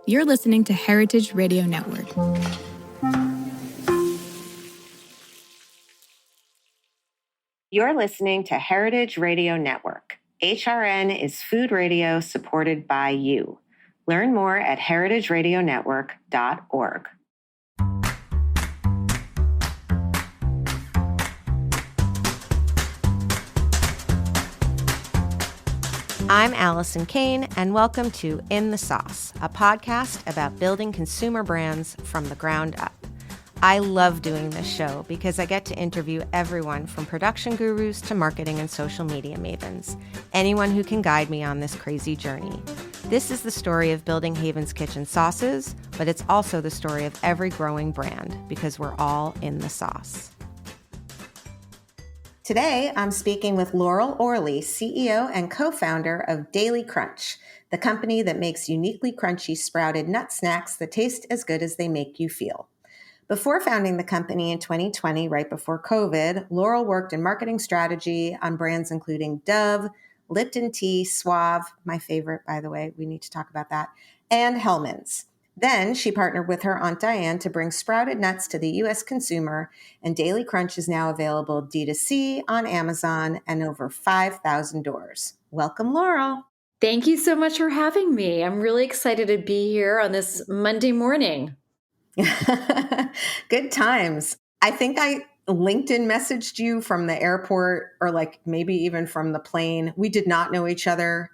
You're listening to Heritage Radio Network. You're listening to Heritage Radio Network. HRN is food radio supported by you. Learn more at heritageradionetwork.org. I'm Allison Kane, and welcome to In the Sauce, a podcast about building consumer brands from the ground up. I love doing this show because I get to interview everyone from production gurus to marketing and social media mavens, anyone who can guide me on this crazy journey. This is the story of building Haven's Kitchen sauces, but it's also the story of every growing brand because we're all in the sauce. Today, I'm speaking with Laurel Orley, CEO and co-founder of Daily Crunch, the company that makes uniquely crunchy sprouted nut snacks that taste as good as they make you feel. Before founding the company in 2020, right before COVID, Laurel worked in marketing strategy on brands including Dove, Lipton Tea, Suave, my favorite, by the way, we need to talk about that, and Hellmann's. Then she partnered with her Aunt Diane to bring sprouted nuts to the U.S. consumer, and Daily Crunch is now available D2C on Amazon and over 5,000 doors. Welcome, Laurel. Thank you so much for having me. I'm really excited to be here on this Monday morning. Good times. I think I LinkedIn messaged you from the airport or like maybe even from the plane. We did not know each other,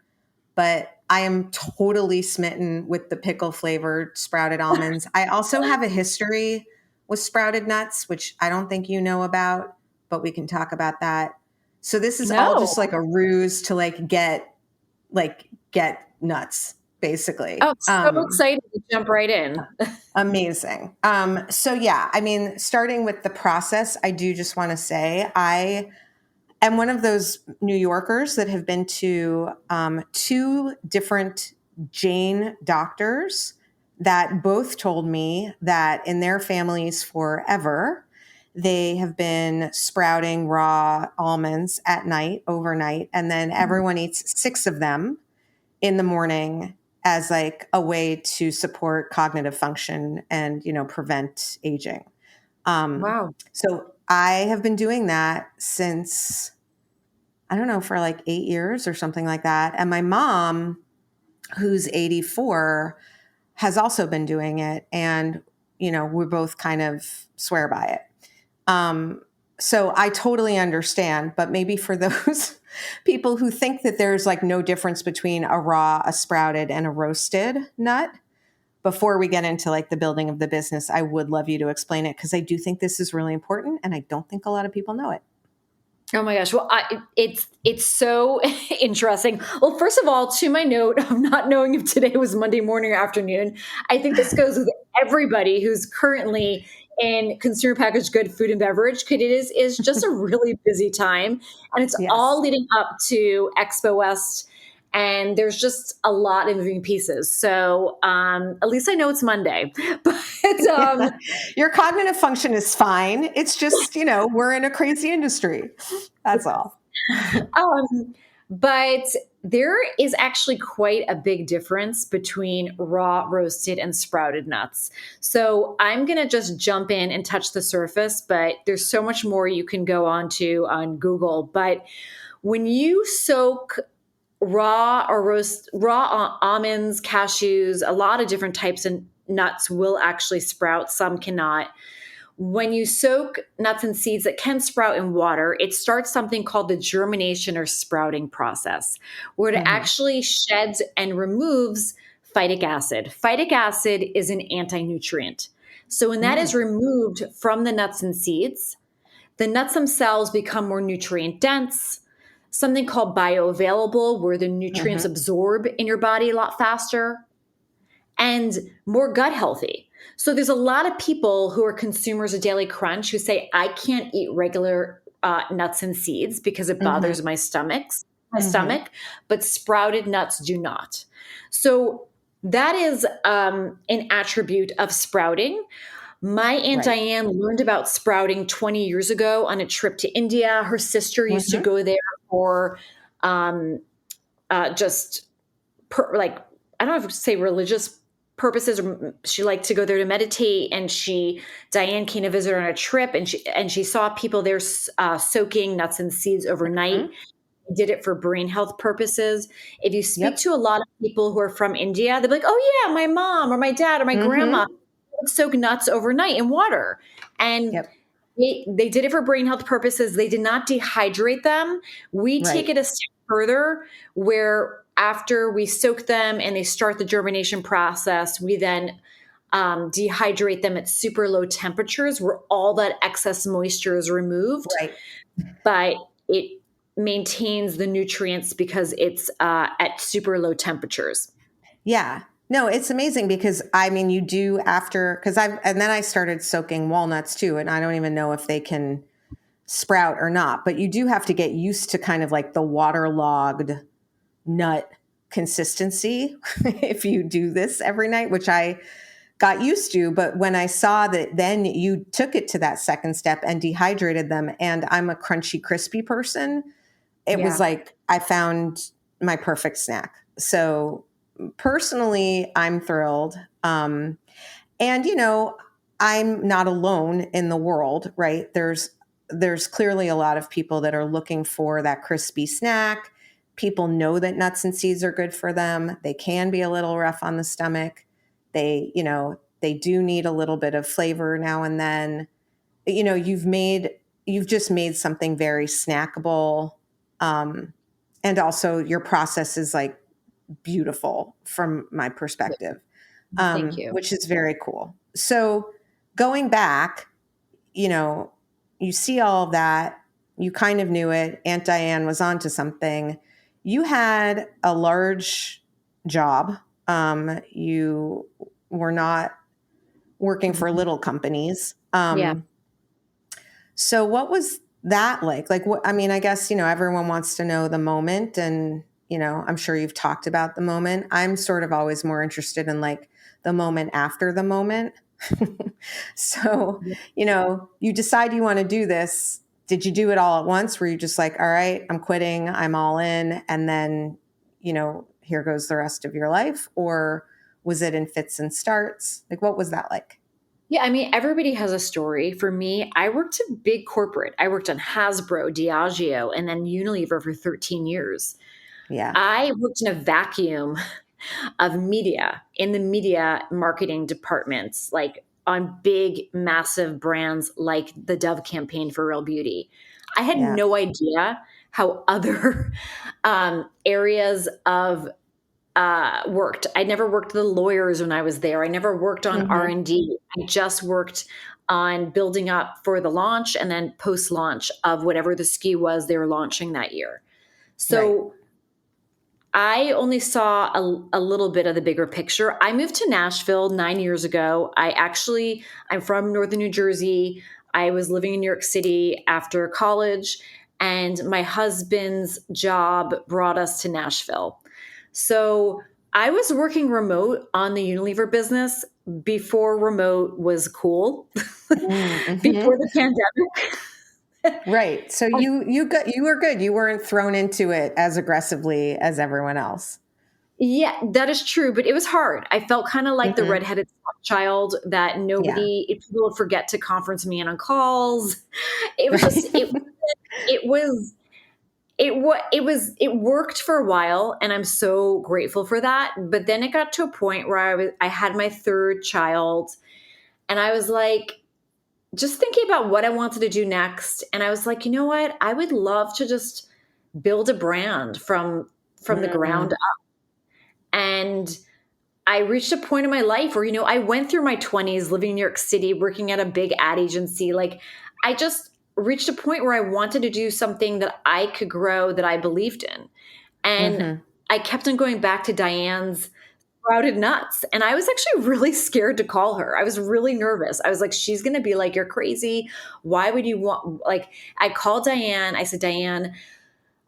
but I am totally smitten with the pickle flavored sprouted almonds. I also have a history with sprouted nuts, which I don't think you know about, but we can talk about that. So this is all just like a ruse to get nuts, basically. Oh, so excited to jump right in. Amazing. So yeah, I mean, starting with the process, I do just want to say I am one of those New Yorkers that have been to two different Jane doctors that both told me that in their families forever, they have been sprouting raw almonds at night, overnight, and then everyone eats 6 of them in the morning as like a way to support cognitive function and, prevent aging. Wow. So I have been doing that since, I don't know, for like 8 years or something like that. And my mom, who's 84, has also been doing it. And, we both kind of swear by it. So I totally understand, but maybe for those people who think that there's like no difference between a raw, a sprouted, and a roasted nut, before we get into like the building of the business, I would love you to explain it because I do think this is really important and I don't think a lot of people know it. Oh my gosh. Well, it's so interesting. Well, first of all, to my note of not knowing if today was Monday morning or afternoon, I think this goes with everybody who's currently in consumer packaged good food and beverage, because it is just a really busy time. And it's all leading up to Expo West. And there's just a lot of moving pieces. So at least I know it's Monday. But your cognitive function is fine. It's just, we're in a crazy industry. That's all. But there is actually quite a big difference between raw, roasted, and sprouted nuts. So I'm going to just jump in and touch the surface, but there's so much more you can go on Google. But when you soak raw or roast raw almonds, cashews, a lot of different types of nuts will actually sprout. Some cannot. When you soak nuts and seeds that can sprout in water, it starts something called the germination or sprouting process, where it actually sheds and removes phytic acid. Phytic acid is an anti-nutrient. So when that is removed from the nuts and seeds, the nuts themselves become more nutrient dense, something called bioavailable, where the nutrients absorb in your body a lot faster, and more gut healthy. So there's a lot of people who are consumers of Daily Crunch who say, I can't eat regular nuts and seeds because it bothers my stomach, but sprouted nuts do not. So that is an attribute of sprouting. My Aunt Diane learned about sprouting 20 years ago on a trip to India. Her sister used to go there for I don't know if to say religious purposes. She liked to go there to meditate, and Diane came to visit her on a trip, and she saw people there soaking nuts and seeds overnight. Did it for brain health purposes. If you speak to a lot of people who are from India, they'll be like, oh yeah, my mom or my dad or my grandma would soak nuts overnight in water. And they did it for brain health purposes. They did not dehydrate them. We take it a step further, where after we soak them and they start the germination process, we then dehydrate them at super low temperatures where all that excess moisture is removed. But it maintains the nutrients because it's at super low temperatures. Yeah. No, it's amazing because I mean, you do and then I started soaking walnuts too. And I don't even know if they can sprout or not, but you do have to get used to kind of like the waterlogged nut consistency if you do this every night, which I got used to. But when I saw that then you took it to that second step and dehydrated them, and I'm a crunchy, crispy person, it was like I found my perfect snack. So personally, I'm thrilled. And, I'm not alone in the world, right? There's clearly a lot of people that are looking for that crispy snack. People know that nuts and seeds are good for them. They can be a little rough on the stomach. They do need a little bit of flavor now and then. You've just made something very snackable. And also your process is like beautiful from my perspective, Thank you. which is very cool. So going back, you see all of that, you kind of knew it. Aunt Diane was onto something. You had a large job. You were not working for little companies. So what was that like? Like, what, I mean, I guess, everyone wants to know the moment, and, I'm sure you've talked about the moment. I'm sort of always more interested in like the moment after the moment. So, you decide you want to do this. Did you do it all at once? Were you just like, all right, I'm quitting, I'm all in, and then, here goes the rest of your life? Or was it in fits and starts? Like, what was that like? Yeah, I mean, everybody has a story. For me, I worked in big corporate. I worked on Hasbro, Diageo, and then Unilever for 13 years. Yeah. I worked in a vacuum of media, in the media marketing departments, like on big, massive brands like the Dove campaign for Real Beauty. I had no idea how other areas of worked. I never worked with the lawyers when I was there. I never worked on R&D. I just worked on building up for the launch and then post-launch of whatever the SKU was they were launching that year. So I only saw a little bit of the bigger picture. I moved to Nashville 9 years ago. I'm from Northern New Jersey. I was living in New York City after college, and my husband's job brought us to Nashville. So I was working remote on the Unilever business before remote was cool, before the pandemic. Right. So you were good. You weren't thrown into it as aggressively as everyone else. Yeah, that is true. But it was hard. I felt kind of like the redheaded child that people would forget to conference me in on calls. It was just, it worked for a while, and I'm so grateful for that. But then it got to a point where I had my third child, and I was like, just thinking about what I wanted to do next. And I was like, you know what? I would love to just build a brand from the ground up. And I reached a point in my life where, I went through my 20s living in New York City, working at a big ad agency. Like, I just reached a point where I wanted to do something that I could grow, that I believed in. And I kept on going back to Diane's Sprouted Nuts. And I was actually really scared to call her. I was really nervous. I was like, she's going to be like, you're crazy. Why would you want, like, I called Diane. I said, Diane,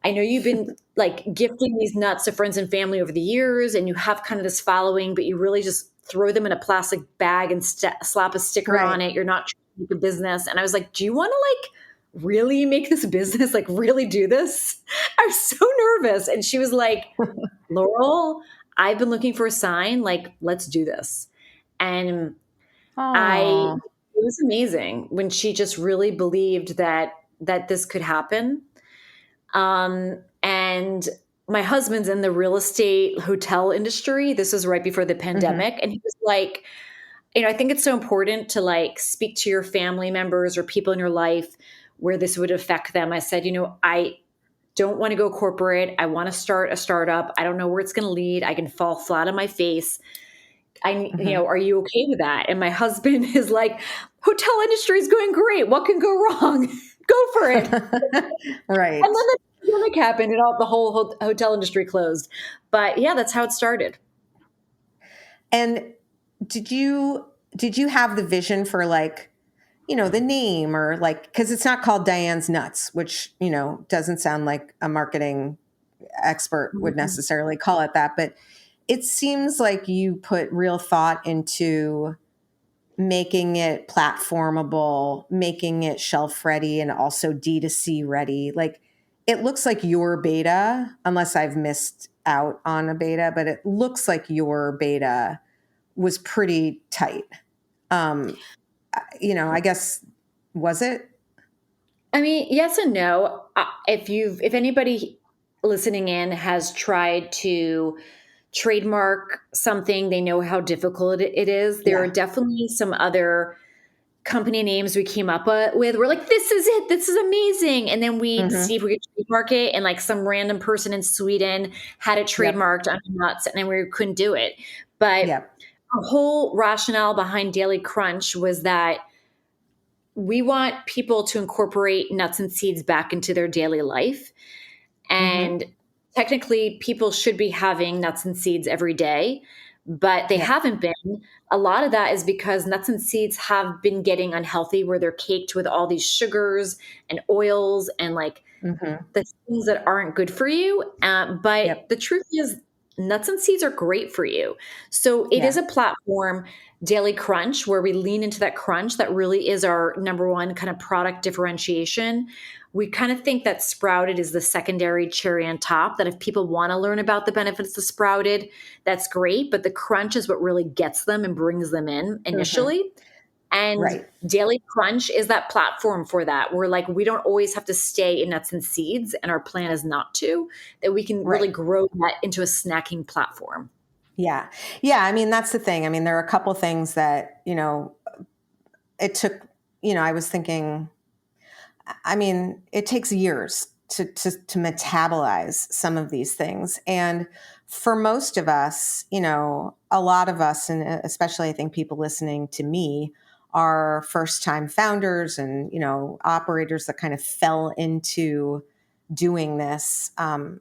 I know you've been like gifting these nuts to friends and family over the years, and you have kind of this following, but you really just throw them in a plastic bag and slap a sticker on it. You're not trying to make a business. And I was like, do you want to like really make this business, like really do this? I was so nervous. And she was like, Laurel, I've been looking for a sign, like, let's do this. And Oh. it was amazing when she just really believed that this could happen. And my husband's in the real estate hotel industry. This was right before the Hmm. pandemic. And he was like, I think it's so important to like speak to your family members or people in your life where this would affect them. I said, I don't want to go corporate. I want to start a startup. I don't know where it's going to lead. I can fall flat on my face. Hmm. Are you okay with that? And my husband is like, hotel industry is going great. What can go wrong? Go for it. And then Right. the pandemic happened and the whole hotel industry closed. But yeah, that's how it started. And did you did you have the vision for like, the name, or like, because it's not called Diane's Nuts, which, doesn't sound like a marketing expert would Mhm. necessarily call it that, but it seems like you put real thought into making it platformable, making it shelf ready, and also D2C ready. Like, it looks like your beta, unless I've missed out on a beta, but it looks like your beta was pretty tight. Um, I guess, was it? I mean, yes and no. If anybody listening in has tried to trademark something, they know how difficult it is. There are Yeah. definitely some other company names we came up with. We're like, this is it. This is amazing. And then we'd Hmm. see if we could trademark it. And like some random person in Sweden had it Yep. trademarked on nuts, and then we couldn't do it. But Yep. the whole rationale behind Daily Crunch was that we want people to incorporate nuts and seeds back into their daily life. Hmm. And technically, people should be having nuts and seeds every day, but they Yep. haven't been. A lot of that is because nuts and seeds have been getting unhealthy, where they're caked with all these sugars and oils and like Hmm. the things that aren't good for you. But Yep. the truth is, nuts and seeds are great for you. So it is Yeah. a platform, Daily Crunch, where we lean into that crunch. That really is our number one kind of product differentiation. We kind of think that Sprouted is the secondary cherry on top, that if people want to learn about the benefits of Sprouted, that's great. But the crunch is what really gets them and brings them in Hmm. initially. And Right. Daily Crunch is that platform for that. We're like, we don't always have to stay in nuts and seeds, and our plan is not to, that we can really Right. grow that into a snacking platform. Yeah. Yeah. I mean, that's the thing. I mean, there are a couple things that, it took, I was thinking, I mean, it takes years to metabolize some of these things. And for most of us, a lot of us, and especially I think people listening to me, are first time founders and, operators that kind of fell into doing this. And,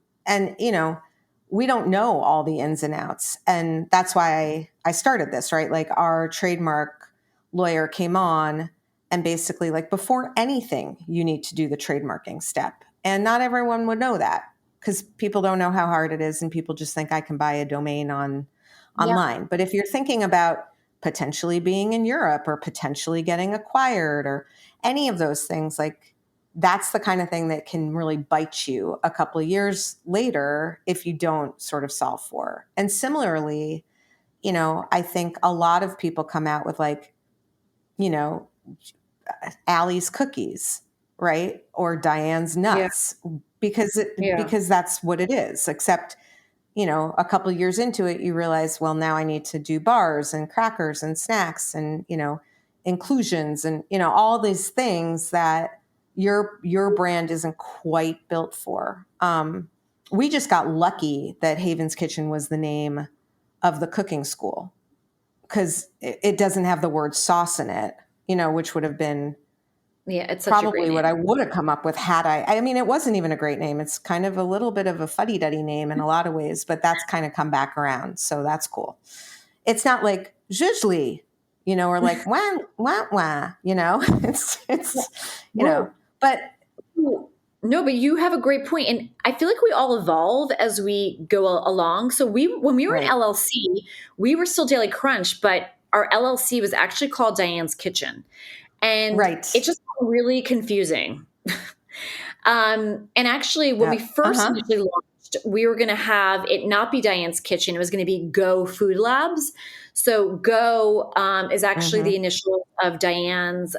we don't know all the ins and outs. And that's why I started this, right? Like, our trademark lawyer came on, and basically, like, before anything, you need to do the trademarking step. And not everyone would know that, because people don't know how hard it is, and people just think I can buy a domain Yeah. online. But if you're thinking about potentially being in Europe or potentially getting acquired or any of those things, like, that's the kind of thing that can really bite you a couple of years later if you don't sort of solve for. And similarly, I think a lot of people come out with, like, you know, Allie's cookies, right? Or Diane's Yeah. nuts, Yeah. because that's what it is. Except, a couple of years into it, you realize, well, now I need to do bars and crackers and snacks and, inclusions and, all these things that your brand isn't quite built for. We just got lucky that Haven's Kitchen was the name of the cooking school, because it doesn't have the word sauce in it, which would have been Yeah. It's such a great probably what I name. would have come up with had I mean, it wasn't even a great name. It's kind of a little bit of a fuddy-duddy name in a lot of ways, but that's kind of come back around. So that's cool. It's not like Zhuzhli, or like wah, wah, wah, Yeah. it's, Well, but no, but you have a great point, and I feel like we all evolve as we go along. So when we were in right, LLC, we were still Daily Crunch, but our LLC was actually called Diane's Kitchen, and it right. just got really confusing. And actually, when we Yeah. first Uh-huh. initially launched, we were going to have it not be Diane's Kitchen. It was going to be Go Food Labs. So Go is actually the initial of Diane's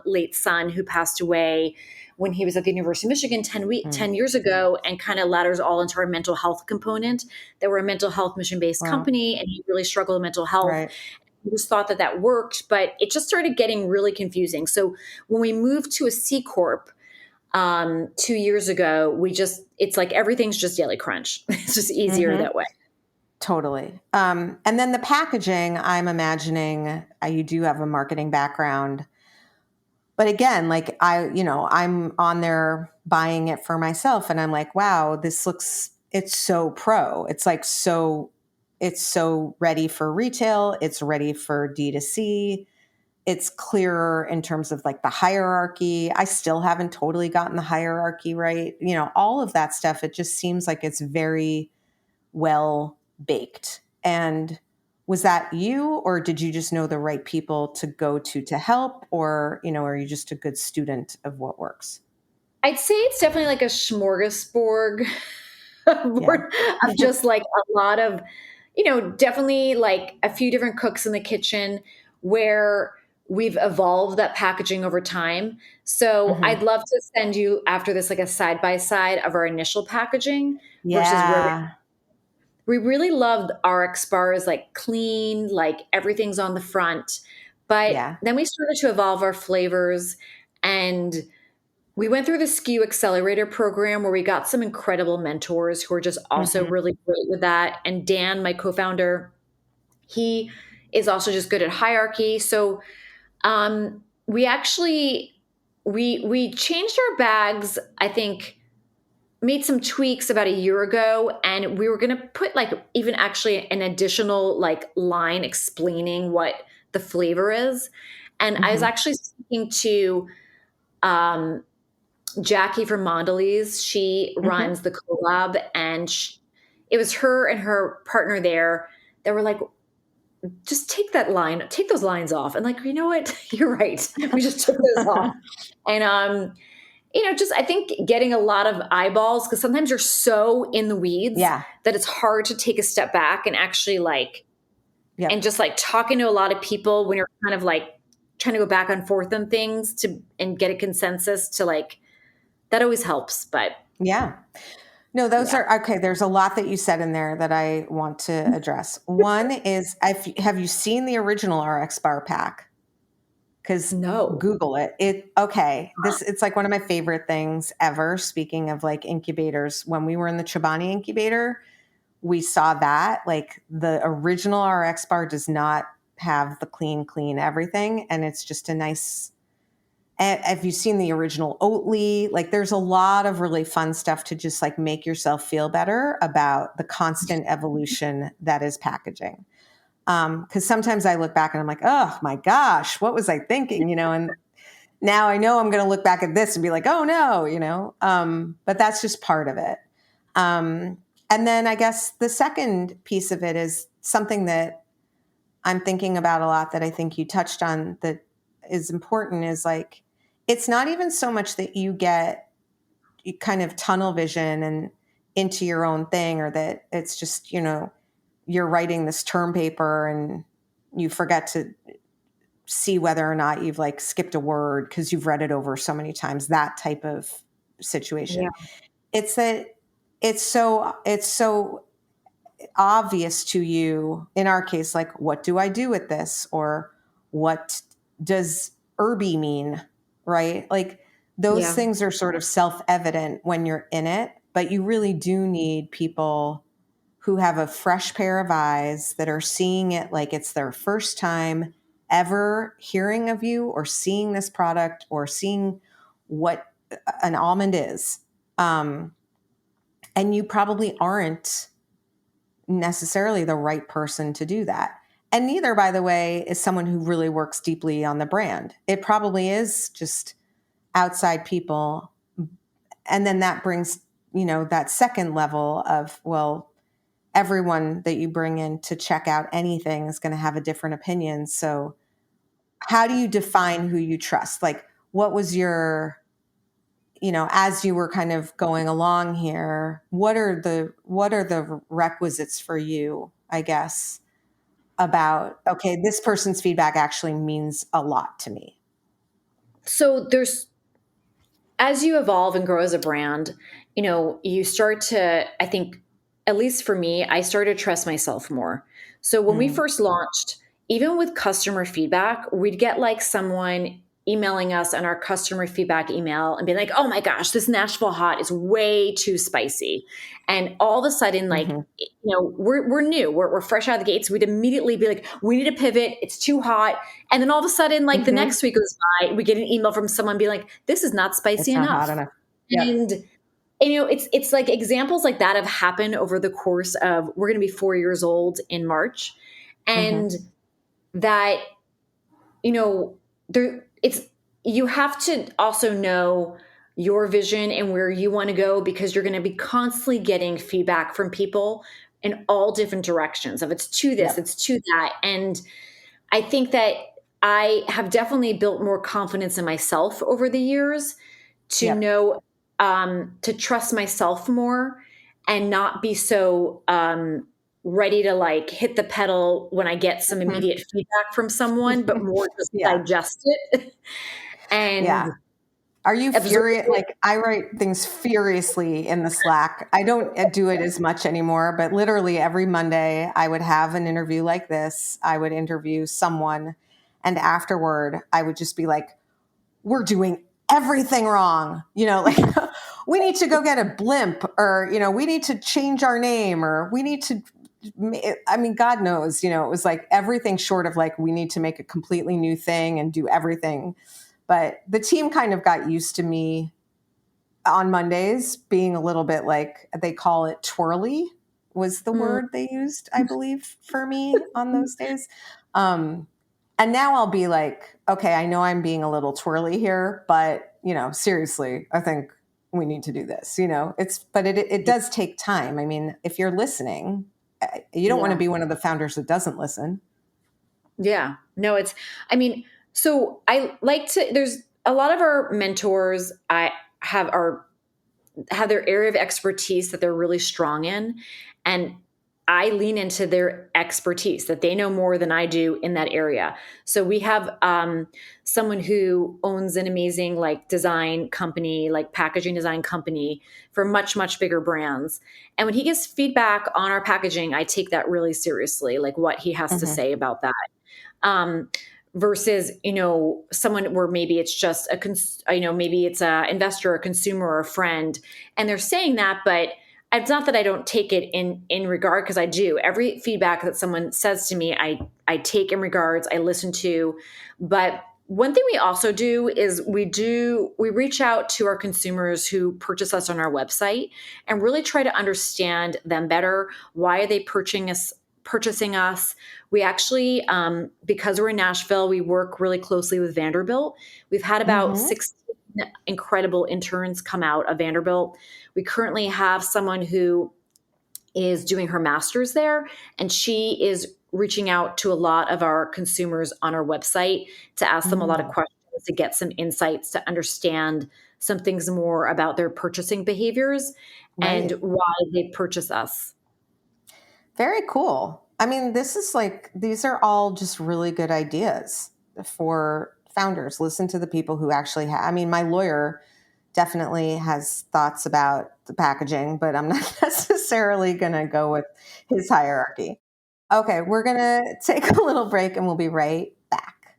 late son, who passed away when he was at the University of Michigan 10 years ago, and kind of ladders all into our mental health component. That we're a mental health mission-based company, and he really struggled with mental health. Right. We just thought that worked, but it just started getting really confusing. So when we moved to a C Corp 2 years ago, it's like everything's just Daily Crunch. It's just easier that way. Totally. And then the packaging, I'm imagining you do have a marketing background. But again, like I'm on there buying it for myself and I'm like, wow, it's so pro. It's like it's so ready for retail. It's ready for D2C. It's clearer in terms of like the hierarchy. I still haven't totally gotten the hierarchy right. All of that stuff. It just seems like it's very well baked. And was that you, or did you just know the right people to go to help, or, are you just a good student of what works? I'd say it's definitely like a smorgasbord of just like a lot of, definitely like a few different cooks in the kitchen where we've evolved that packaging over time. So I'd love to send you after this, like a side-by-side of our initial packaging versus where we really loved our X bars, like clean, like everything's on the front. But then we started to evolve our flavors, and we went through the SKU Accelerator program where we got some incredible mentors who are just also really great with that. And Dan, my co-founder, he is also just good at hierarchy. So we actually, we changed our bags, I think, made some tweaks about a year ago, and we were going to put like even actually an additional like line explaining what the flavor is. And I was actually speaking to Jackie from Mondelez. She runs the collab, and it was her and her partner there that were like, just take those lines off. And like, you know what? You're right. We just took those off. And just I think getting a lot of eyeballs, because sometimes you're so in the weeds that it's hard to take a step back and actually and just like talking to a lot of people when you're kind of like trying to go back and forth on things and get a consensus to like, that always helps. But no, those are okay. There's a lot that you said in there that I want to address. One is, have you seen the original RX bar pack? Because Google it. It's like one of my favorite things ever. Speaking of like incubators, when we were in the Chobani incubator, we saw that like the original RX bar does not have the clean everything. And it's just a nice, have you seen the original Oatly? Like there's a lot of really fun stuff to just like make yourself feel better about the constant evolution that is packaging. Because sometimes I look back and I'm like, oh my gosh, what was I thinking? And now I know I'm going to look back at this and be like, oh no, but that's just part of it. And then I guess the second piece of it is something that I'm thinking about a lot that I think you touched on that is important is like, it's not even so much that you kind of tunnel vision and into your own thing, or that it's just, you're writing this term paper and you forget to see whether or not you've like skipped a word because you've read it over so many times, that type of situation. Yeah. It's that it's so obvious to you, in our case, like, what do I do with this? Or what does Irby mean? Right? Like those things are sort of self-evident when you're in it, but you really do need people who have a fresh pair of eyes that are seeing it like it's their first time ever hearing of you or seeing this product or seeing what an almond is. And you probably aren't necessarily the right person to do that. And neither, by the way, is someone who really works deeply on the brand. It probably is just outside people. And then that brings, that second level of, well, everyone that you bring in to check out anything is going to have a different opinion. So how do you define who you trust? Like, what was your as you were kind of going along here, what are the requisites for you, I guess, about, okay, this person's feedback actually means a lot to me? So as you evolve and grow as a brand, you start to, I think, at least for me, I started to trust myself more. So when we first launched, even with customer feedback, we'd get like someone emailing us on our customer feedback email and be like, oh my gosh, this Nashville hot is way too spicy. And all of a sudden, like, we're new, we're fresh out of the gates. We'd immediately be like, we need to pivot. It's too hot. And then all of a sudden, like the next week goes by, we get an email from someone being like, this is not spicy It's not enough. hot enough. Yep. And it's like examples like that have happened over the course of, we're going to be 4 years old in March. And that, you have to also know your vision and where you want to go, because you're going to be constantly getting feedback from people in all different directions of it's to this, it's to that. And I think that I have definitely built more confidence in myself over the years to know, to trust myself more and not be so ready to like hit the pedal when I get some immediate feedback from someone, but more just digest it. And are you furious? Like, I write things furiously in the Slack. I don't do it as much anymore, but literally every Monday I would have an interview like this. I would interview someone, and afterward I would just be like, we're doing everything wrong. Like we need to go get a blimp, or, we need to change our name, or we need to, I mean, God knows, it was like everything short of like, we need to make a completely new thing and do everything. But the team kind of got used to me on Mondays being a little bit like, they call it twirly was the word they used, I believe, for me on those days. And now I'll be like, okay, I know I'm being a little twirly here, but, seriously, I think we need to do this, but it does take time. I mean, if you're listening, you don't want to be one of the founders that doesn't listen. Yeah, no, so I like to, there's a lot of our mentors I have their area of expertise that they're really strong in. And I lean into their expertise, that they know more than I do in that area. So we have someone who owns an amazing like design company, like packaging design company for much, much bigger brands. And when he gives feedback on our packaging, I take that really seriously, like what he has to say about that. Versus, someone where maybe it's just maybe it's a investor, a consumer, or a friend, and they're saying that, but it's not that I don't take it in regard, because I do. Every feedback that someone says to me, I take in regards, I listen to. But one thing we also do is we reach out to our consumers who purchase us on our website and really try to understand them better. Why are they purchasing us? We actually, because we're in Nashville, we work really closely with Vanderbilt. We've had about 16 incredible interns come out of Vanderbilt. We currently have someone who is doing her master's there, and she is reaching out to a lot of our consumers on our website to ask them a lot of questions, to get some insights, to understand some things more about their purchasing behaviors and why they purchase us. Very cool. I mean, these are all just really good ideas for founders. Listen to the people who actually my lawyer definitely has thoughts about the packaging, but I'm not necessarily going to go with his hierarchy. Okay, we're going to take a little break and we'll be right back.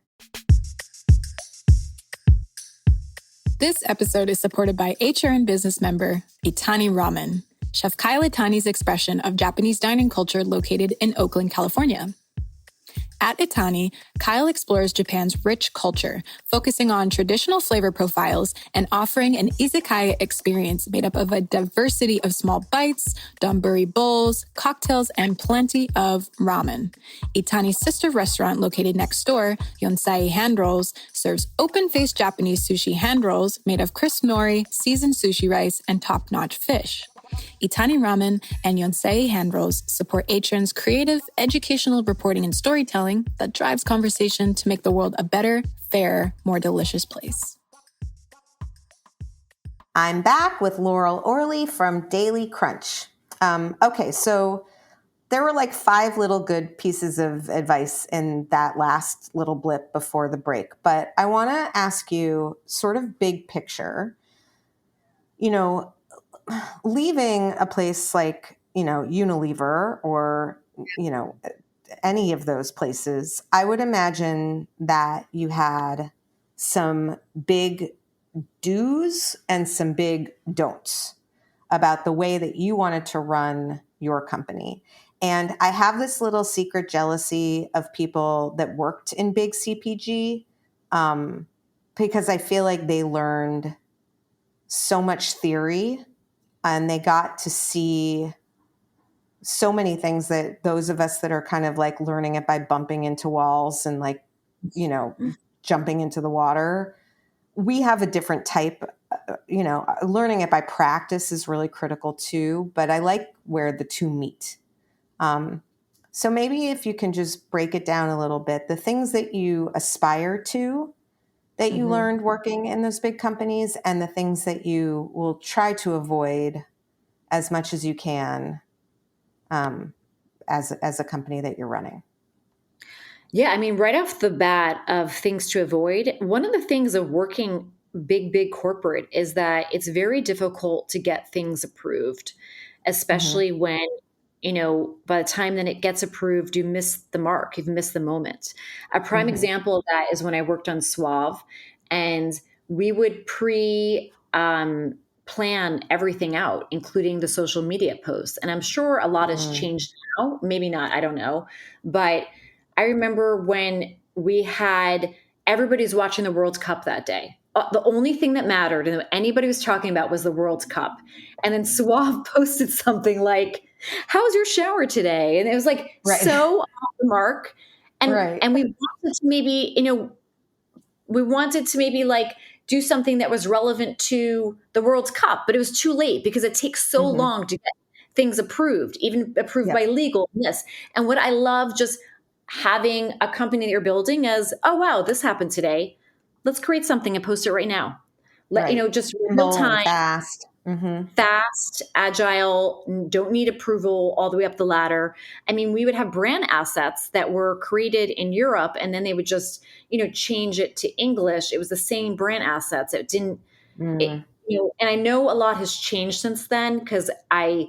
This episode is supported by HRN business member Itani Ramen, Chef Kyle Itani's expression of Japanese dining culture located in Oakland, California. At Itani, Kyle explores Japan's rich culture, focusing on traditional flavor profiles and offering an izakaya experience made up of a diversity of small bites, donburi bowls, cocktails, and plenty of ramen. Itani's sister restaurant located next door, Yonsei Hand Rolls, serves open-faced Japanese sushi hand rolls made of crisp nori, seasoned sushi rice, and top-notch fish. Itani Ramen and Yonsei Hand Rolls support HRN's creative, educational reporting and storytelling that drives conversation to make the world a better, fairer, more delicious place. I'm back with Laurel Orley from Daily Crunch. Okay, so there were like 5 little good pieces of advice in that last little blip before the break, but I want to ask you sort of big picture, you know, leaving a place like, Unilever or, any of those places, I would imagine that you had some big do's and some big don'ts about the way that you wanted to run your company. And I have this little secret jealousy of people that worked in big CPG, because I feel like they learned so much theory and they got to see so many things that those of us that are kind of like learning it by bumping into walls and like, jumping into the water, we have a different type. Learning it by practice is really critical too, but I like where the two meet. So maybe if you can just break it down a little bit, the things that you aspire to, that you learned working in those big companies, and the things that you will try to avoid as much as you can, as a company that you're running. Yeah, I mean, right off the bat of things to avoid, one of the things of working big corporate is that it's very difficult to get things approved, especially when, by the time that it gets approved, you miss the mark, you've missed the moment. A prime example of that is when I worked on Suave, and we would plan everything out, including the social media posts. And I'm sure a lot has changed now, maybe not, I don't know. But I remember when everybody's watching the World Cup that day. The only thing that mattered and that anybody was talking about was the World Cup. And then Suave posted something like, "How was your shower today?" And it was like so off the mark. And we wanted to maybe like do something that was relevant to the World Cup, but it was too late because it takes so long to get things approved, even approved by legal. Yes. And what I love just having a company that you're building as, oh, wow, this happened today. Let's create something and post it right now. Just real time, fast, agile, don't need approval all the way up the ladder. I mean, we would have brand assets that were created in Europe and then they would just, change it to English. It was the same brand assets. It didn't, and I know a lot has changed since then because I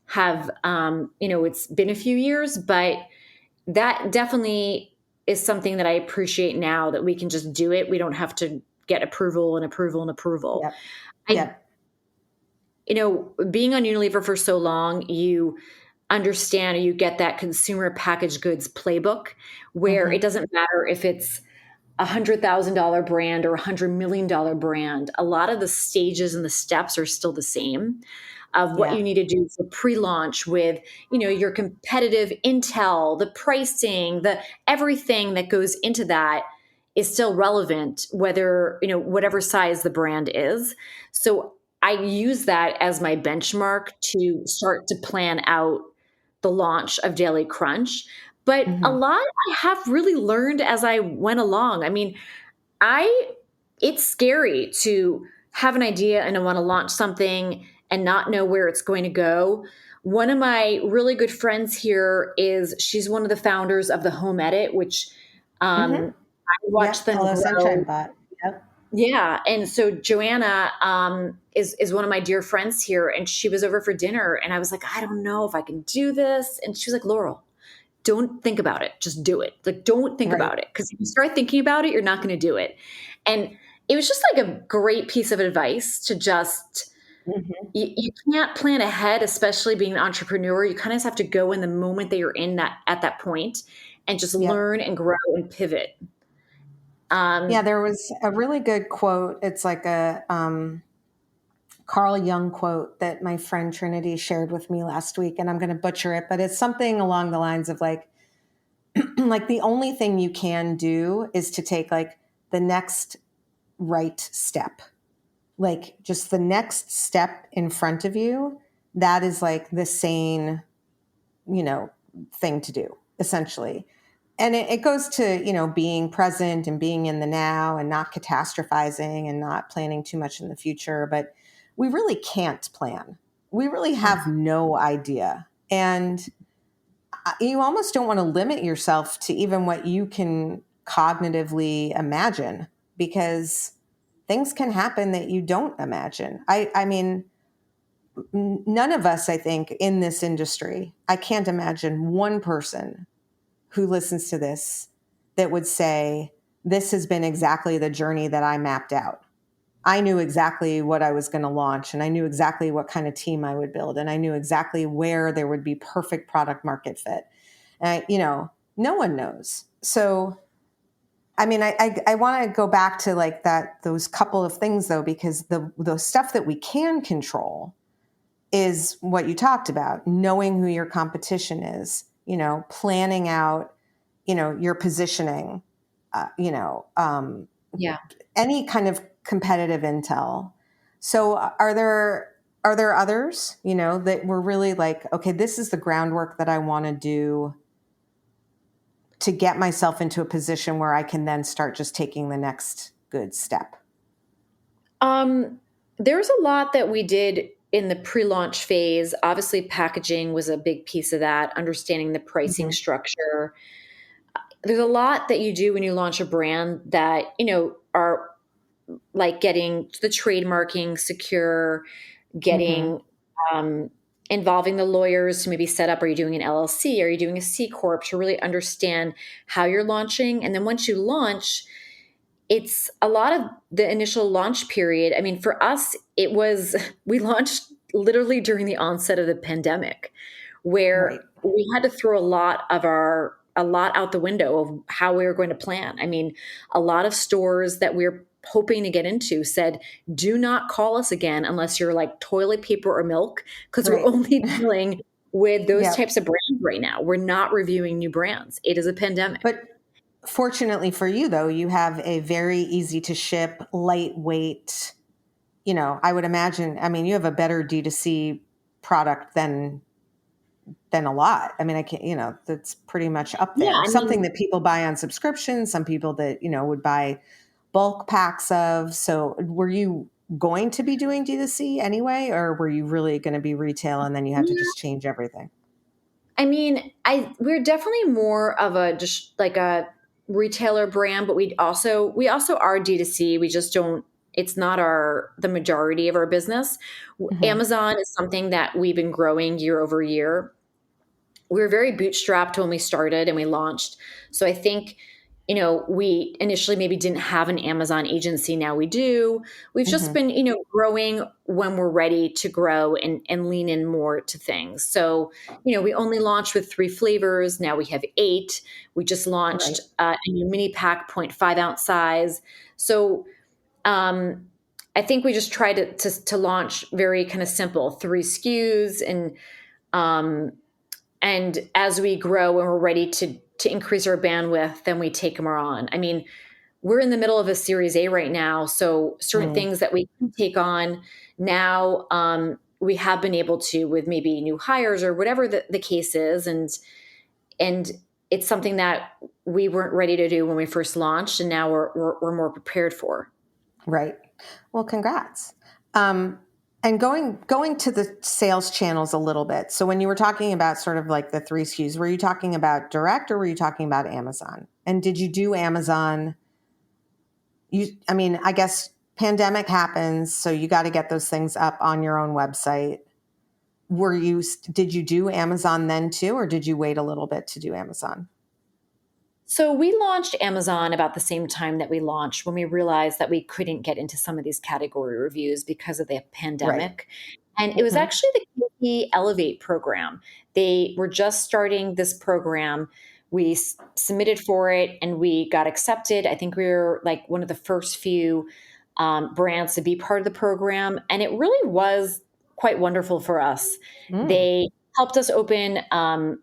have, it's been a few years, but that definitely is something that I appreciate now that we can just do it. We don't have to get approval and approval and approval. Being on Unilever for so long, you understand, or you get that consumer packaged goods playbook where it doesn't matter if it's $100,000 brand or $100 million brand. A lot of the stages and the steps are still the same of what you need to do for pre-launch with, your competitive intel, the pricing, the everything that goes into that is still relevant, whether, whatever size the brand is. So I use that as my benchmark to start to plan out the launch of Daily Crunch. But a lot I have really learned as I went along. I mean, it's scary to have an idea and I want to launch something and not know where it's going to go. One of my really good friends here she's one of the founders of the Home Edit, which I watched them grow. Sunshine Bot. Yep. Yeah. And so Joanna is one of my dear friends here, and she was over for dinner and I was like, I don't know if I can do this. And she was like, Laurel, don't think about it. Just do it. Like, don't think about it. Because if you start thinking about it, you're not going to do it. And it was just like a great piece of advice to just, you can't plan ahead, especially being an entrepreneur. You kind of have to go in the moment that you're in at that point and just learn and grow and pivot. There was a really good quote. It's like a Carl Jung quote that my friend Trinity shared with me last week, and I'm going to butcher it, but it's something along the lines of like, like the only thing you can do is to take like the next right step, like just the next step in front of you. That is like the sane, thing to do essentially. And it goes to, being present and being in the now and not catastrophizing and not planning too much in the future. But we really can't plan. We really have no idea. And you almost don't want to limit yourself to even what you can cognitively imagine, because things can happen that you don't imagine. I mean, none of us, I think, in this industry, I can't imagine one person who listens to this that would say, this has been exactly the journey that I mapped out. I knew exactly what I was going to launch, and I knew exactly what kind of team I would build, and I knew exactly where there would be perfect product market fit. And no one knows. So, I mean, I want to go back to like those couple of things though, because the stuff that we can control is what you talked about, knowing who your competition is, planning out, your positioning, Yeah. any kind of competitive intel. So are there others, that were really like, okay, this is the groundwork that I want to do to get myself into a position where I can then start just taking the next good step? There's a lot that we did in the pre-launch phase. Obviously, packaging was a big piece of that, understanding the pricing Mm-hmm. structure. There's a lot that you do when you launch a brand that, are like getting the trademarking secure, Mm-hmm. getting involving the lawyers to maybe set up, are you doing an LLC? Are you doing a C Corp, to really understand how you're launching? And then once you launch, it's a lot of the initial launch period. I mean, for us, we launched literally during the onset of the pandemic, Right. where we had to throw a lot out the window of how we were going to plan. I mean, a lot of stores that we're hoping to get into said, do not call us again unless you're like toilet paper or milk, because we're Right. only dealing with those Yep. types of brands right now. We're not reviewing new brands. It is a pandemic. But fortunately for you, though, you have a very easy to ship, lightweight, I would imagine, I mean, you have a better D2C product than a lot. I mean, I can't, that's pretty much up Yeah, there. I Something mean, that people buy on subscription, some people that, would buy bulk packs of. So were you going to be doing D2C anyway, or were you really going to be retail and then you had to just change everything? I mean, we're definitely more of a just like a retailer brand, but we also are D2C. We just don't, it's not the majority of our business. Hmm. Amazon is something that we've been growing year over year. We were very bootstrapped when we started and we launched. So I think, we initially maybe didn't have an Amazon agency. Now we do. We've just Hmm. been, growing when we're ready to grow and lean in more to things. So, we only launched with 3 flavors. Now we have 8. We just Right. launched a new mini pack, 0.5 ounce size. So, I think we just tried to launch very kind of simple, 3 SKUs, um, and as we grow and we're ready to increase our bandwidth, then we take more on. I mean, we're in the middle of a Series A right now, so certain Mm. things that we can take on now, we have been able to with maybe new hires or whatever the case is, and it's something that we weren't ready to do when we first launched, and now we're more prepared for. Right. Well, congrats. And going to the sales channels a little bit. So when you were talking about sort of like the 3 SKUs, were you talking about direct or were you talking about Amazon? And did you do Amazon? I mean, I guess pandemic happens, so you got to get those things up on your own website. Did you do Amazon then too, or did you wait a little bit to do Amazon? So we launched Amazon about the same time that we launched, when we realized that we couldn't get into some of these category reviews because of the Right. pandemic. And it was Hmm. actually the KP Elevate program. They were just starting this program. We submitted for it and we got accepted. I think we were like one of the first few brands to be part of the program. And it really was quite wonderful for us. Mm. They helped us open.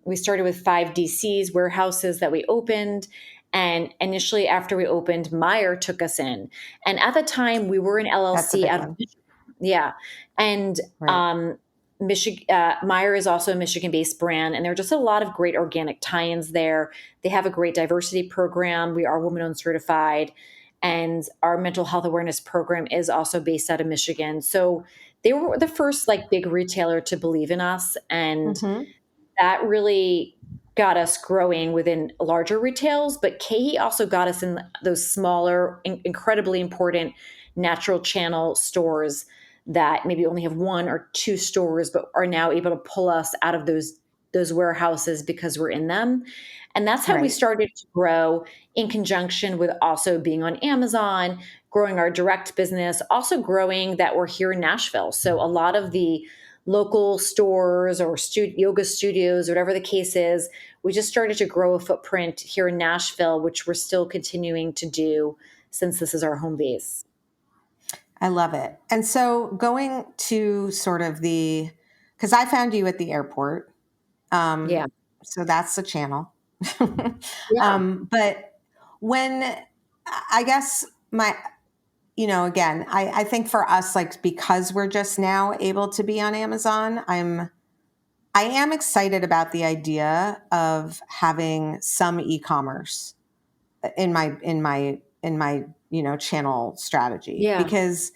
We started with 5 DCs, warehouses that we opened. And initially, after we opened, Meyer took us in. And at the time, we were an That's a LLC big out of one. Michigan. Yeah. And Right. Michigan, Meyer is also a Michigan-based brand, and there are just a lot of great organic tie-ins there. They have a great diversity program. We are woman-owned certified, and our mental health awareness program is also based out of Michigan. So they were the first like big retailer to believe in us. And Mm-hmm. that really got us growing within larger retails. But KeHE also got us in those smaller, incredibly important natural channel stores that maybe only have one or two stores, but are now able to pull us out of those warehouses because we're in them. And that's how we Right. started to grow in conjunction with also being on Amazon, growing our direct business, also growing that we're here in Nashville. So a lot of the local stores or yoga studios, whatever the case is, we just started to grow a footprint here in Nashville, which we're still continuing to do since this is our home base. I love it. And so going to sort of because I found you at the airport. Yeah. So that's the channel. Yeah. But when I guess again, I think for us, like, because we're just now able to be on Amazon, I am excited about the idea of having some e-commerce in my channel strategy, Yeah. because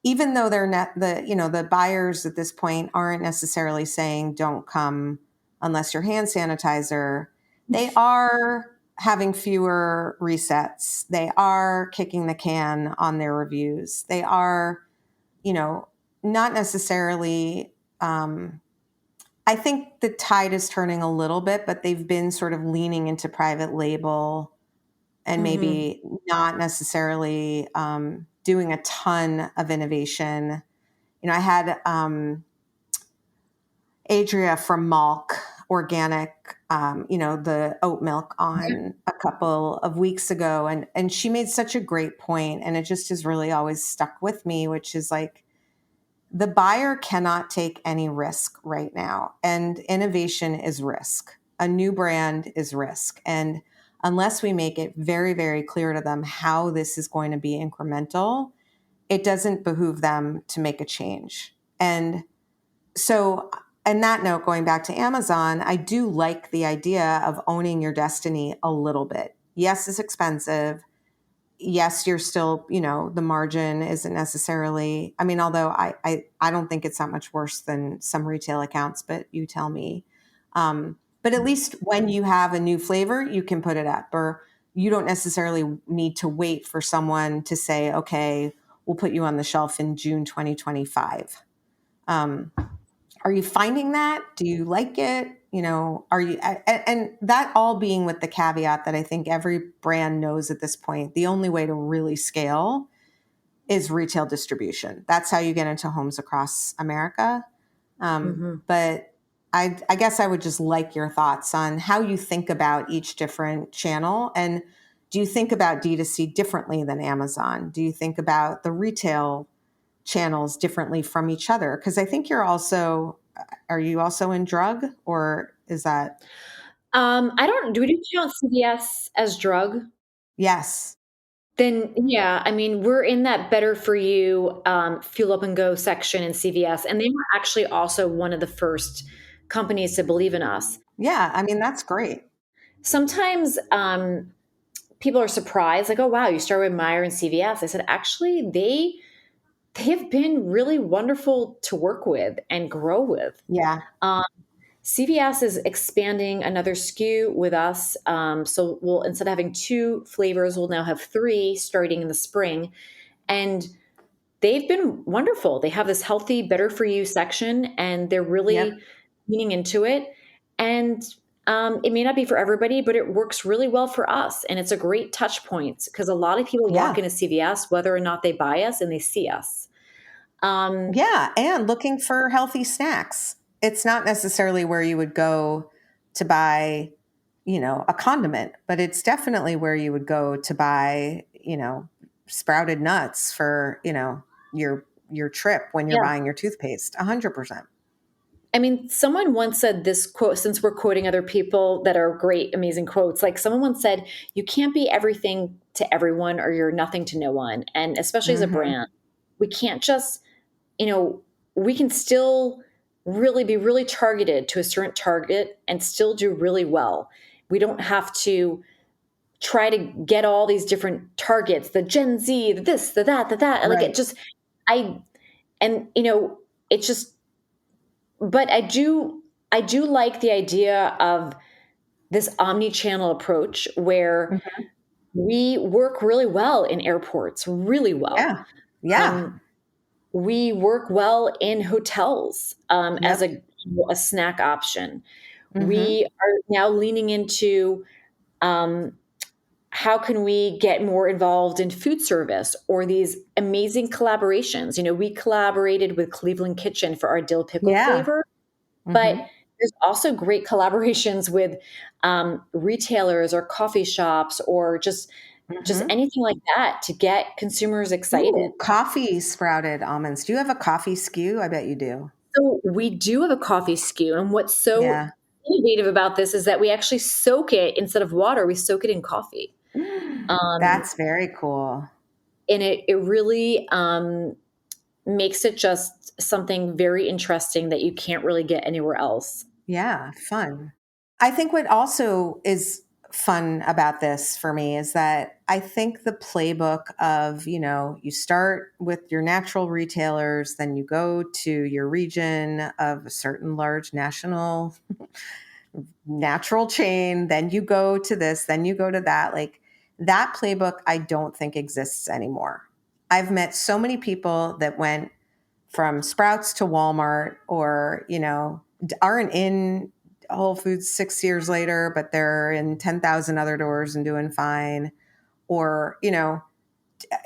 even though they're not the buyers at this point aren't necessarily saying don't come unless your hand sanitizer, they are having fewer resets. They are kicking the can on their reviews. They are, not necessarily. I think the tide is turning a little bit, but they've been sort of leaning into private label and Mm-hmm. maybe not necessarily doing a ton of innovation. I had Adria from Malk Organic, the oat milk on a couple of weeks ago. And she made such a great point, and it just has really always stuck with me, which is like, the buyer cannot take any risk right now. And innovation is risk. A new brand is risk. And unless we make it very, very clear to them how this is going to be incremental, it doesn't behoove them to make a change. And so, on that note, going back to Amazon, I do like the idea of owning your destiny a little bit. Yes, it's expensive. Yes, you're still, the margin isn't necessarily, I mean, although I don't think it's that much worse than some retail accounts, but you tell me. But at least when you have a new flavor, you can put it up, or you don't necessarily need to wait for someone to say, okay, we'll put you on the shelf in June 2025. Are you finding that? Do you like it? Are you, and that all being with the caveat that I think every brand knows at this point, the only way to really scale is retail distribution. That's how you get into homes across America. Mm-hmm. But I guess I would just like your thoughts on how you think about each different channel. And do you think about D2C differently than Amazon? Do you think about the retail channels differently from each other? Because I think are you also in drug, or is that? I don't, do we count CVS as drug? Yes. Then, yeah, I mean, we're in that better for you fuel up and go section in CVS. And they were actually also one of the first companies to believe in us. Yeah. I mean, that's great. Sometimes people are surprised, like, oh, wow, you started with Meyer and CVS. I said, actually, they have been really wonderful to work with and grow with. Yeah. CVS is expanding another SKU with us. So we'll, instead of having 2 flavors, we'll now have 3 starting in the spring. And they've been wonderful. They have this healthy, better for you section, and they're Yep. really leaning into it. And it may not be for everybody, but it works really well for us. And it's a great touch point because a lot of people walk Yeah. into CVS, whether or not they buy us, and they see us. Yeah. And looking for healthy snacks. It's not necessarily where you would go to buy, a condiment, but it's definitely where you would go to buy, sprouted nuts for, your trip when you're Yeah. buying your toothpaste. 100%. I mean, someone once said this quote, since we're quoting other people that are great, amazing quotes, like someone once said, you can't be everything to everyone or you're nothing to no one. And especially as a Hmm. brand, we can't just, we can still really be really targeted to a certain target and still do really well. We don't have to try to get all these different targets, the Gen Z, the this, the that, the that. Like it Right. just, I, and it's just, but I do like the idea of this omni-channel approach where Mhm. we work really well in airports, really well. Yeah. Yeah. We work well in hotels as Yep. a snack option. Hmm. We are now leaning into um, how can we get more involved in food service or these amazing collaborations. We collaborated with Cleveland Kitchen for our dill pickle Yeah. flavor, but Hmm. there's also great collaborations with retailers or coffee shops or just Hmm. anything like that to get consumers excited. Ooh, coffee sprouted almonds. Do you have a coffee SKU? I bet you do. So we do have a coffee SKU, and what's so Yeah. innovative about this is that we actually soak it instead of water. We soak it in coffee, um, That's very cool. and it really makes it just something very interesting that you can't really get anywhere else. Yeah, fun. I think what also is fun about this for me is that I think the playbook of, you start with your natural retailers, then you go to your region of a certain large national natural chain, then you go to this, then you go to that. Like that playbook, I don't think exists anymore. I've met so many people that went from Sprouts to Walmart or, aren't in Whole Foods 6 years later, but they're in 10,000 other doors and doing fine. Or,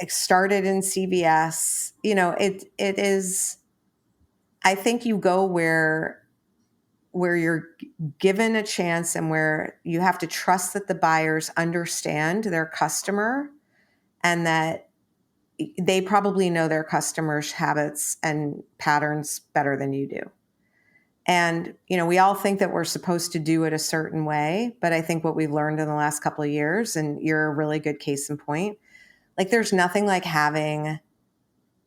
started in CVS. It is, I think you go where you're given a chance and where you have to trust that the buyers understand their customer and that they probably know their customers' habits and patterns better than you do. And, we all think that we're supposed to do it a certain way, but I think what we've learned in the last couple of years, and you're a really good case in point, like there's nothing like having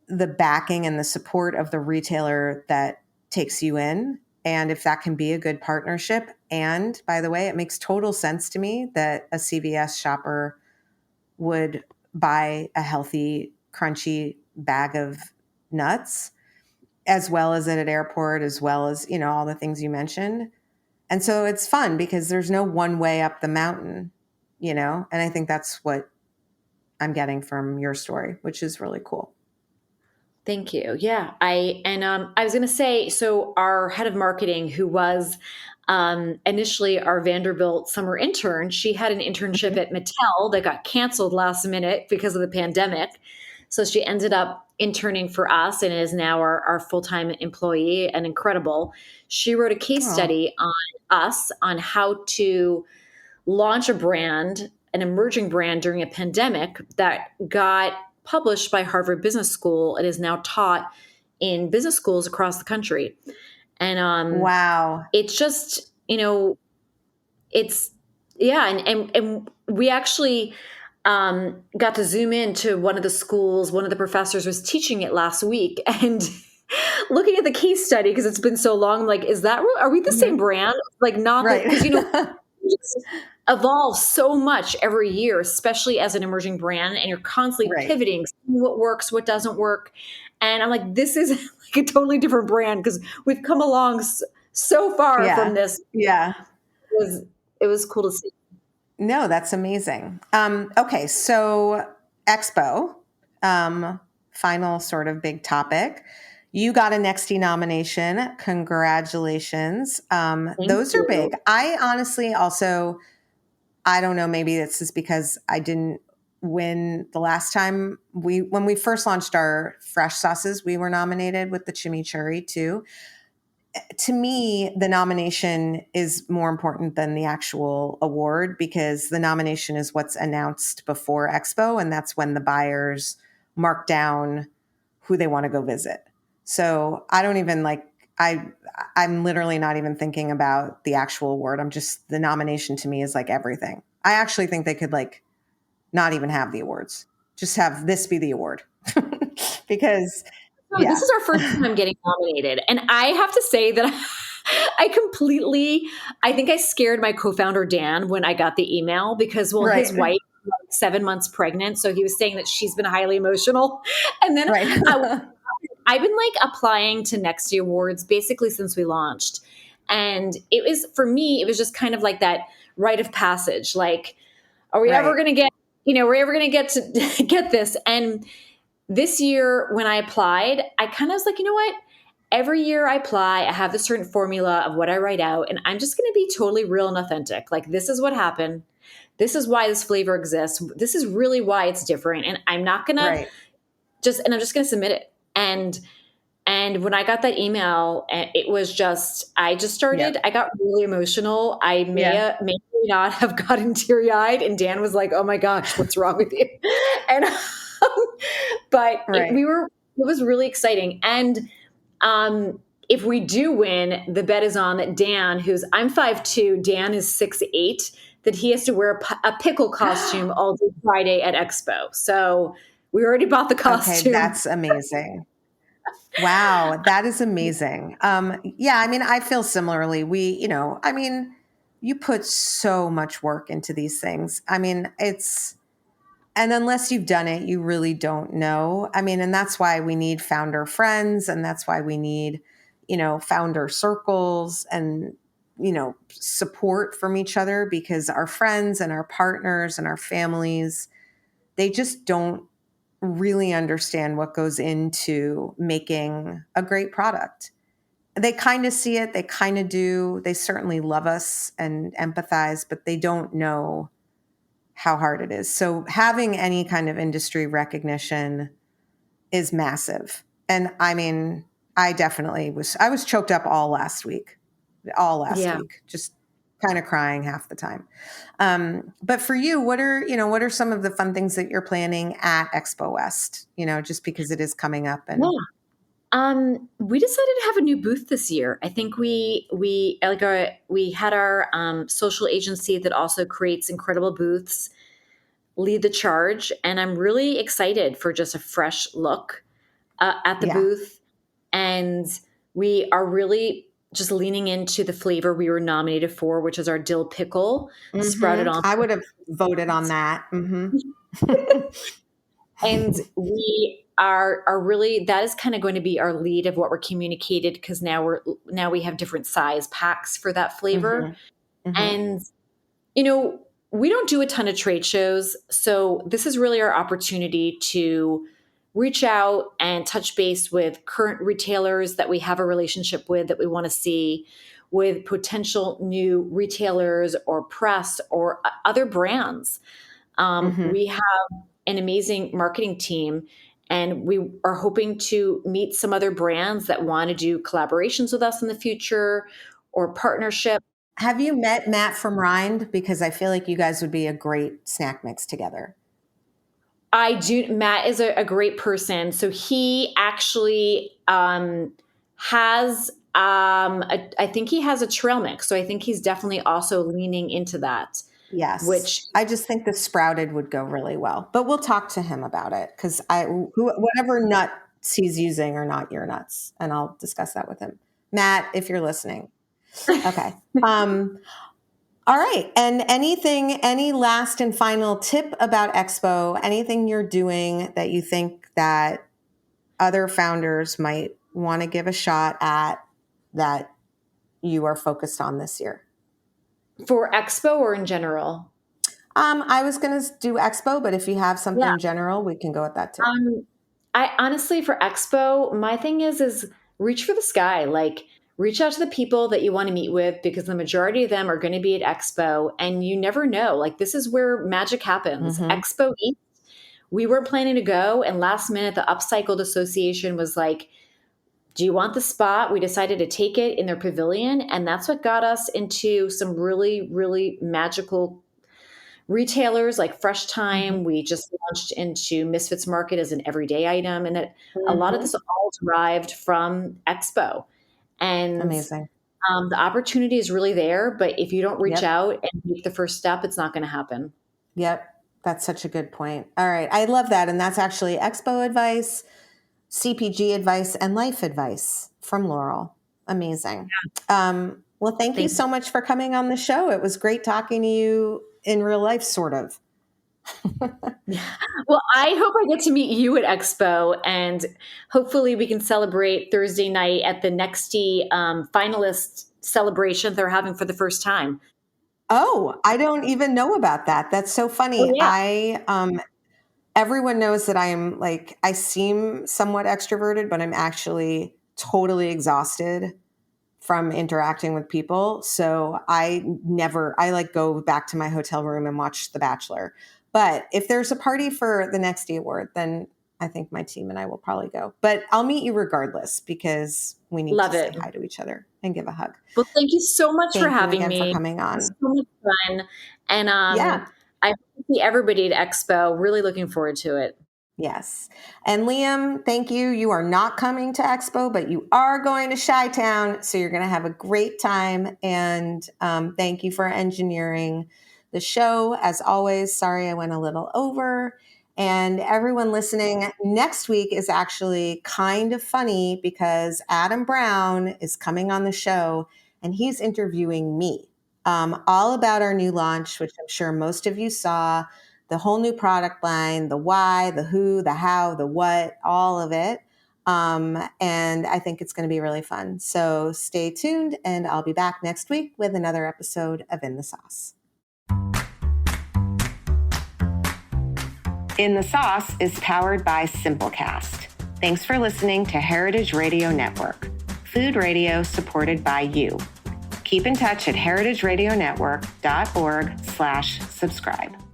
the backing and the support of the retailer that takes you in. And if that can be a good partnership. And by the way, it makes total sense to me that a CVS shopper would buy a healthy, crunchy bag of nuts, as well as at an airport, as well as, all the things you mentioned. And so it's fun because there's no one way up the mountain, and I think that's what I'm getting from your story, which is really cool. Thank you. Yeah, I was going to say, so our head of marketing, who was initially our Vanderbilt summer intern, she had an internship Mhm. at Mattel that got canceled last minute because of the pandemic. So she ended up interning for us and is now our full time employee and incredible. She wrote a case Oh, study on us on how to launch a brand, an emerging brand during a pandemic that got published by Harvard Business School and is now taught in business schools across the country. And wow. it's just, it's, yeah. And we actually got to zoom into one of the schools. One of the professors was teaching it last week. And looking at the case study, because it's been so long, I'm like, are we the same Mhm. brand? Like, not that, Right. because, just evolve so much every year, especially as an emerging brand, and you're constantly Right. pivoting, seeing what works, what doesn't work. And I'm like, this is like a totally different brand because we've come along so far Yeah. from this. Yeah. It was cool to see. No, that's amazing. Okay, so Expo, final sort of big topic. You got a Nexty nomination. Congratulations. Thank Those are you. big. I honestly also, I don't know, maybe this is because I didn't win the last time when we first launched our fresh sauces, we were nominated with the chimichurri too. To me, the nomination is more important than the actual award because the nomination is what's announced before Expo, and that's when the buyers mark down who they want to go visit. So I don't even like I'm literally not even thinking about the actual award. I'm just the nomination to me is like everything. I actually think they could like not even have the awards. Just have this be the award. Because No, this yeah. is our first time getting nominated. And I have to say that I think I scared my co-founder, Dan, when I got the email because, well, Right. his wife was like 7 months pregnant. So he was saying that she's been highly emotional. And then Right. I I've been like applying to Nexty Awards basically since we launched. And it was, for me, it was just kind of like that rite of passage. Like, are we ever going to get, we're ever going to get to get this? And this year when I applied, I kind of was like, you know what? Every year I apply, I have this certain formula of what I write out, and I'm just going to be totally real and authentic. Like, this is what happened. This is why this flavor exists. This is really why it's different. And I'm not going to I'm just going to submit it. And when I got that email, it was just, I got really emotional. I may not have gotten teary-eyed, and Dan was like, oh my gosh, what's wrong with you? And, it was really exciting. And, if we do win, the bet is on that Dan, I'm 5'2", Dan is 6'8", that he has to wear a pickle costume all day Friday at Expo. So we already bought the costume. Okay, that's amazing. Wow, that is amazing. Yeah, I mean, I feel similarly. You put so much work into these things. I mean, and unless you've done it, you really don't know. I mean, and that's why we need founder friends, and that's why we need, founder circles and, support from each other, because our friends and our partners and our families, they just don't really understand what goes into making a great product. They kind of see it, they kind of do. They certainly love us and empathize, but they don't know how hard it is. So having any kind of industry recognition is massive. And I mean, I was choked up all last week, just kind of crying half the time. But for you, what are some of the fun things that you're planning at Expo West? Just because it is coming up. And we decided to have a new booth this year. I think we had our social agency that also creates incredible booths lead the charge, and I'm really excited for just a fresh look at the booth. And we are really just leaning into the flavor we were nominated for, which is our dill pickle sprouted on. I would have voted on that. Mm-hmm. And we are really, that is kind of going to be our lead of what we're communicated, because now we have different size packs for that flavor. Mm-hmm. And, we don't do a ton of trade shows. So this is really our opportunity to reach out and touch base with current retailers that we have a relationship with, that we want to see, with potential new retailers or press or other brands. We have an amazing marketing team, and we are hoping to meet some other brands that want to do collaborations with us in the future or partnership. Have you met Matt from Rind? Because I feel like you guys would be a great snack mix together. I do. Matt is a great person. So he actually has, I think he has a trail mix. So I think he's definitely also leaning into that. Yes. Which I just think the sprouted would go really well. But we'll talk to him about it, because whatever nuts he's using are not your nuts. And I'll discuss that with him. Matt, if you're listening. Okay. All right. And any last and final tip about Expo, anything you're doing that you think that other founders might want to give a shot at, that you are focused on this year? For Expo or in general? I was going to do Expo, but if you have something general, we can go with that too. I honestly, for Expo, my thing is reach for the sky. Like, reach out to the people that you want to meet with, because the majority of them are going to be at Expo, and you never know. Like, this is where magic happens. Expo East, we were planning to go, and last minute, the Upcycled Association was like, do you want the spot? We decided to take it in their pavilion, and that's what got us into some really, really magical retailers like Fresh Time. We just launched into Misfits Market as an everyday item, and a lot of this all derived from Expo. And amazing. The opportunity is really there, but if you don't reach out and make the first step, it's not going to happen. Yep. That's such a good point. All right. I love that. And that's actually Expo advice, CPG advice, and life advice from Laurel. Amazing. Well, thank you so much for coming on the show. It was great talking to you in real life, sort of. Well, I hope I get to meet you at Expo, and hopefully we can celebrate Thursday night at the Nexty finalist celebration they're having for the first time. Oh, I don't even know about that. That's so Oh, funny. yeah. Everyone knows that I seem somewhat extroverted, but I'm actually totally exhausted from interacting with people. So I go back to my hotel room and watch The Bachelor. But if there's a party for the Nexty Award, then I think my team and I will probably go. But I'll meet you regardless because we need Love to it. say hi to each other and give a hug. Well, thank you so much for Thank you having again me. for coming It on. was so much fun. And Yeah. I hope to see everybody at Expo. Really looking forward to it. Yes. And Liam, thank you. You are not coming to Expo, but you are going to Chi-Town. So you're going to have a great time. And thank you for engineering the show. As always, sorry I went a little over. And everyone listening, next week is actually kind of funny because Adam Brown is coming on the show and he's interviewing me all about our new launch, which I'm sure most of you saw. The whole new product line, the why, the who, the how, the what, all of it. And I think it's going to be really fun. So stay tuned, and I'll be back next week with another episode of In the Sauce. In the Sauce is powered by Simplecast. Thanks for listening to Heritage Radio Network, food radio supported by you. Keep in touch at heritageradionetwork.org/subscribe.